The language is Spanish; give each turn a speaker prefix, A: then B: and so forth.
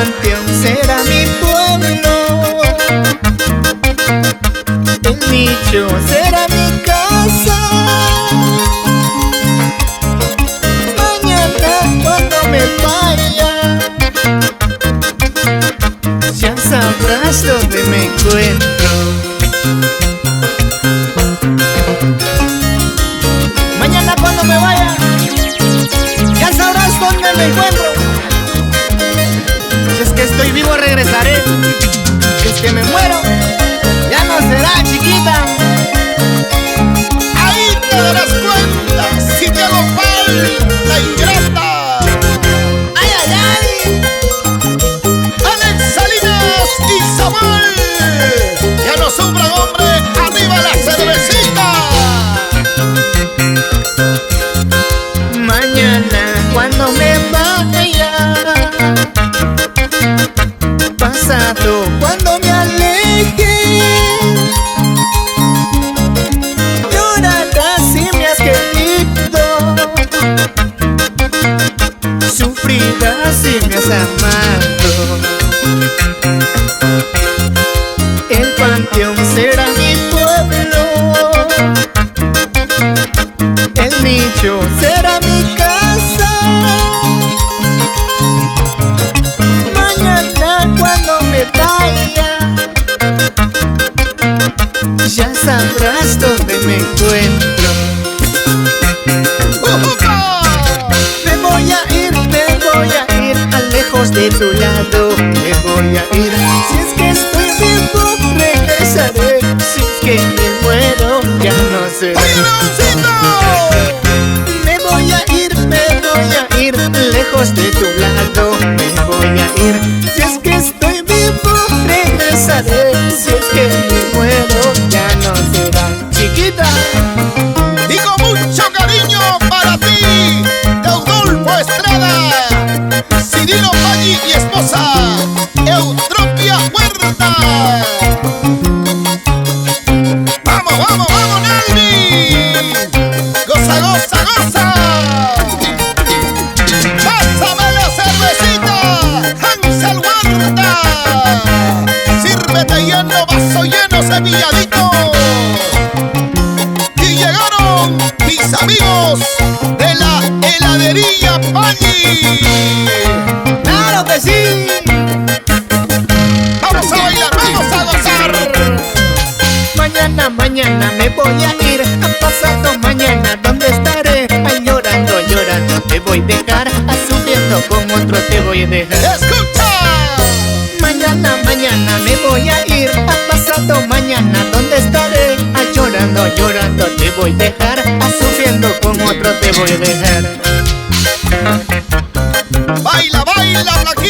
A: panteón será mi pueblo, el nicho será mi casa. Mañana cuando me vaya, ya sabrás dónde me encuentro. Mañana cuando me vaya, ya sabrás dónde me encuentro. Si es que estoy vivo regresaré, si es que me muero ya no será, chiquita.
B: Ahí te darás cuenta si te hago falta, ingrata.
A: ¡Ay, ay, ay!
B: Alex Salinas y Samuel, ya no sufran, hombre, arriba la cervecita.
A: Mañana cuando me vaya, pasado cuando me aleje, llorarás si me has querido, sufrirás si me has amado. El panteón será mi pueblo, el nicho será mi casa. Mañana cuando me vaya, ya sabrás dónde me encuentro. Me voy a ir a lejos de tu lado. Me voy a ir, si es que estoy vivo regresaré, si es que me muero ya no será.
B: ¡Oye, Leoncito!
A: Me voy a ir lejos de tu lado. Me voy a ir, si es que estoy vivo regresaré, si es que me muero ya no será. Chiquita,
B: Y con mucho cariño para ti, Teodolfo Estrada, Cirilo Maggi y esposa, Eutropia Huerta. Vamos, vamos, vamos, Nelvi. Goza, goza, goza. Pásame la cervecita, Hansel Huerta. Sírvete lleno, vaso lleno, cepilladito. Y llegaron mis amigos de la heladería Maggi.
A: claro que sí.
B: Vamos a bailar, vamos a gozar.
A: Mañana me voy a ir, a pasado mañana, ¿dónde estaré? Ay, llorando, llorando te voy a dejar, a sufriendo con otro te voy a dejar.
B: ¡Escucha!
A: Mañana me voy a ir, a pasado mañana, ¿dónde estaré? Ay, llorando, llorando te voy a dejar, a sufriendo con otro te voy a dejar.
B: Baila, baila, Black